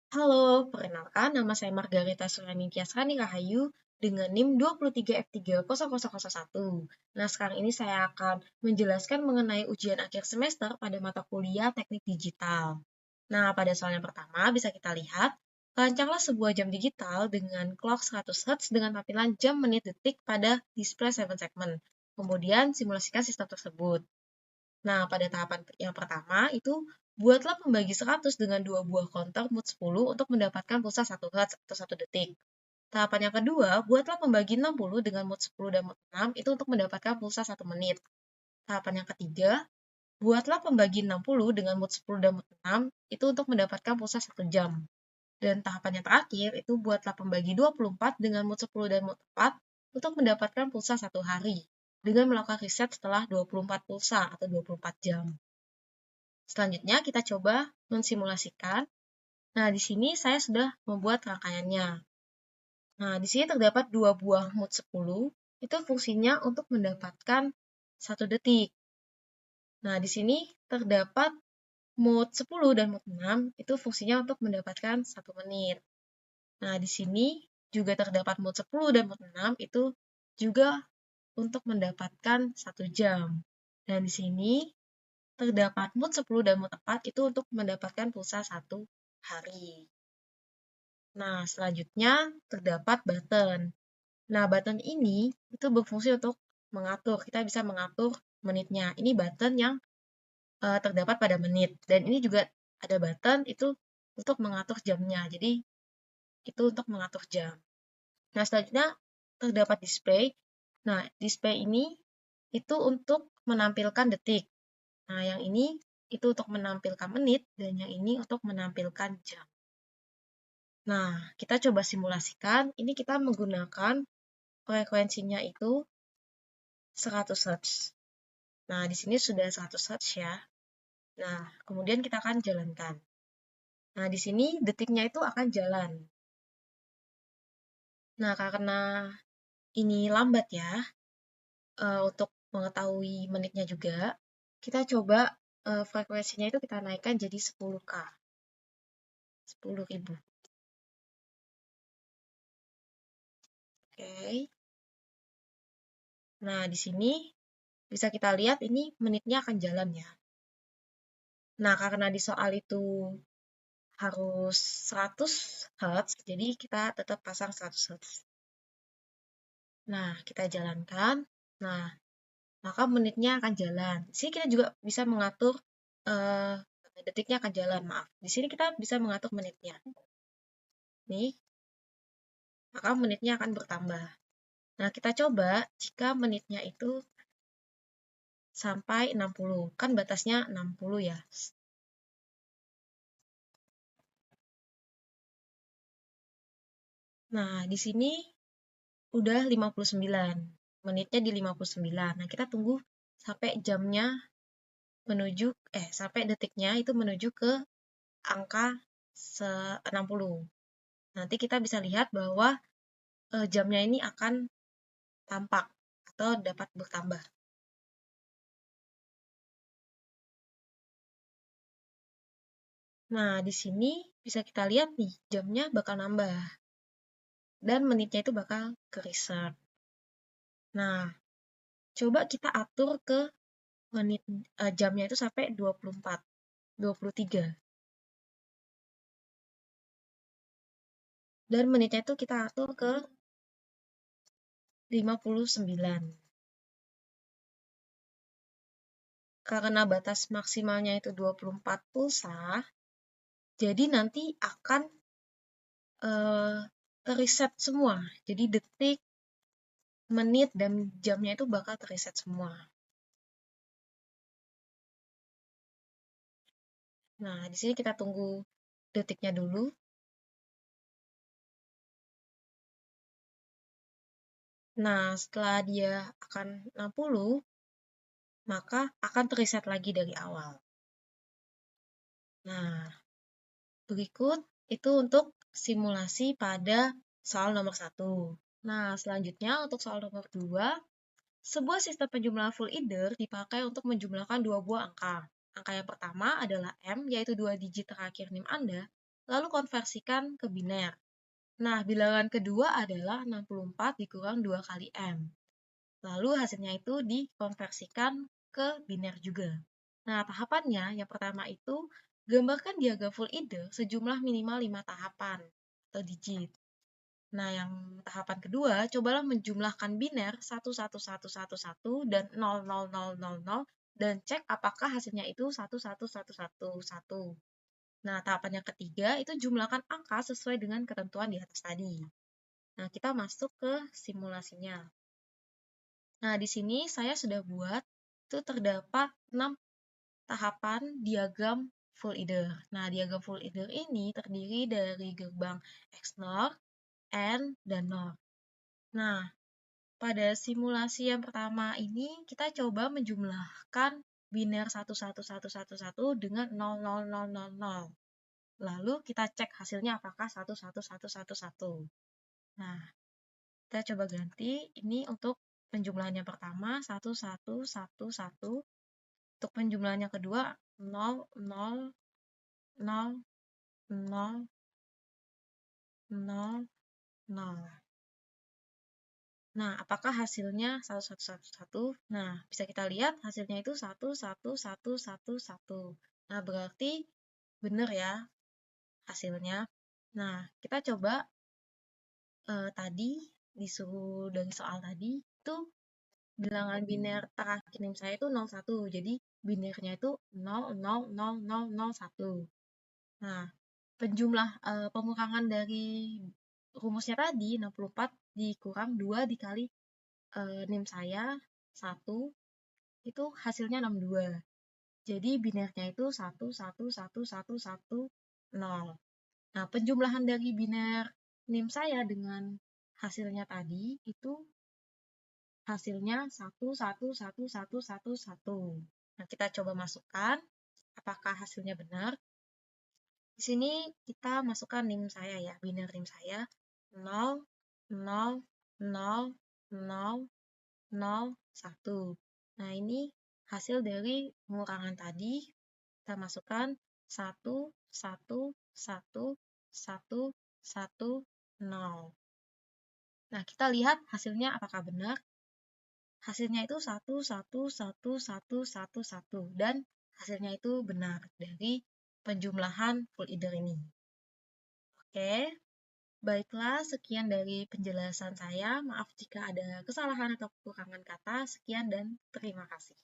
Halo, perkenalkan nama saya Margarita Suraningtyas Rani Rahayu dengan NIM 23F30001. Nah, sekarang ini saya akan menjelaskan mengenai ujian akhir semester pada mata kuliah Teknik Digital. Nah, pada soal yang pertama bisa kita lihat, rancanglah sebuah jam digital dengan clock 100 Hz dengan tampilan jam menit detik pada display 7 segment. Kemudian simulasikan sistem tersebut. Nah, pada tahapan yang pertama itu buatlah pembagi 100 dengan dua buah counter mood 10 untuk mendapatkan pulsa 1 Hz atau 1 detik. Tahapan yang kedua, buatlah pembagi 60 dengan mood 10 dan mood 6 itu untuk mendapatkan pulsa 1 menit. Tahapan yang ketiga, buatlah pembagi 60 dengan mood 10 dan mood 6 itu untuk mendapatkan pulsa 1 jam. Dan tahapan yang terakhir itu buatlah pembagi 24 dengan mood 10 dan mood 4 untuk mendapatkan pulsa 1 hari dengan melakukan riset setelah 24 pulsa atau 24 jam. Selanjutnya kita coba mensimulasikan. Nah, di sini saya sudah membuat rangkaiannya. Nah, di sini terdapat dua buah mood 10, itu fungsinya untuk mendapatkan 1 detik. Nah, di sini terdapat mood 10 dan mood 6, itu fungsinya untuk mendapatkan 1 menit. Nah, di sini juga terdapat mood 10 dan mood 6, itu juga untuk mendapatkan 1 jam. Dan di sini terdapat mood 10 dan mood 4 itu untuk mendapatkan pulsa 1 hari. Nah, selanjutnya terdapat button. Nah, button ini itu berfungsi untuk mengatur. Kita bisa mengatur menitnya. Ini button yang terdapat pada menit. Dan ini juga ada button itu untuk mengatur jamnya. Jadi, itu untuk mengatur jam. Nah, selanjutnya terdapat display. Nah, display ini itu untuk menampilkan detik. Nah, yang ini itu untuk menampilkan menit, dan yang ini untuk menampilkan jam. Nah, kita coba simulasikan. Ini kita menggunakan frekuensinya itu 100 Hz. Nah, di sini sudah 100 Hz ya. Nah, kemudian kita akan jalankan. Nah, di sini detiknya itu akan jalan. Nah, karena ini lambat ya, untuk mengetahui menitnya juga, kita coba frekuensinya itu kita naikkan jadi 10K. 10.000. Oke. Nah, di sini bisa kita lihat ini menitnya akan jalan ya. Nah, karena di soal itu harus 100 Hz, jadi kita tetap pasang 100 Hz. Nah, kita jalankan. Nah, maka menitnya akan jalan. Di sini kita juga bisa mengatur eh, detiknya akan jalan, maaf. Di sini kita bisa mengatur menitnya. Nih, maka menitnya akan bertambah. Nah, kita coba jika menitnya itu sampai 60. Kan batasnya 60 ya. Nah, di sini udah 59. Menitnya di 59. Nah, kita tunggu sampai jamnya sampai detiknya itu menuju ke angka 60. Nanti kita bisa lihat bahwa jamnya ini akan tampak atau dapat bertambah. Nah, di sini bisa kita lihat nih, jamnya bakal nambah. Dan menitnya itu bakal ke reset. Nah, coba kita atur ke menit jamnya itu sampai 24, 23. Dan menitnya itu kita atur ke 59. Karena batas maksimalnya itu 24 pulsa, jadi nanti akan teriset semua. Jadi detik, menit, dan jamnya itu bakal teriset semua. Nah, di sini kita tunggu detiknya dulu. Nah, setelah dia akan 60, maka akan teriset lagi dari awal. Nah, berikut itu untuk simulasi pada soal nomor 1. Nah, selanjutnya untuk soal nomor 2, sebuah sistem penjumlahan full adder dipakai untuk menjumlahkan dua buah angka. Angka yang pertama adalah M, yaitu 2 digit terakhir NIM Anda, lalu konversikan ke biner. Nah, bilangan kedua adalah 64 dikurang 2 kali M. Lalu hasilnya itu dikonversikan ke biner juga. Nah, tahapannya yang pertama itu gambarkan diagram full adder sejumlah minimal 5 tahapan atau digit. Nah, yang tahapan kedua, cobalah menjumlahkan biner 11111 dan 00000 dan cek apakah hasilnya itu 11111. Nah, tahapan yang ketiga itu jumlahkan angka sesuai dengan ketentuan di atas tadi. Nah, kita masuk ke simulasinya. Nah, di sini saya sudah buat itu terdapat 6 tahapan diagram full adder. Nah, diagram full adder ini terdiri dari gerbang XNOR, AND, dan NOR. Nah, pada simulasi yang pertama ini kita coba menjumlahkan biner 11111 dengan 00000. Lalu kita cek hasilnya apakah 11111. Nah, kita coba ganti ini untuk penjumlahan yang pertama 1111. Untuk penjumlahan yang kedua 000000. Nah, apakah hasilnya 1111? Nah, bisa kita lihat hasilnya itu 11111. Nah, berarti benar ya hasilnya. Nah, kita coba tadi disuruh dari soal tadi itu bilangan biner terakhir NIM saya itu 01. Jadi binernya itu 000001. Nah, pengurangan dari rumusnya tadi 64 dikurang 2 dikali NIM saya 1 itu hasilnya 62. Jadi binernya itu 1111110. Nah, penjumlahan dari biner NIM saya dengan hasilnya tadi itu hasilnya 1111111. Nah, kita coba masukkan apakah hasilnya benar. Di sini kita masukkan NIM saya ya, biner NIM saya 0000001. Nah, ini hasil dari pengurangan tadi. Kita masukkan 1111110. Nah, kita lihat hasilnya apakah benar. Hasilnya itu 1111111 dan hasilnya itu benar dari penjumlahan full adder ini. Oke, baiklah sekian dari penjelasan saya. Maaf jika ada kesalahan atau kekurangan kata. Sekian dan terima kasih.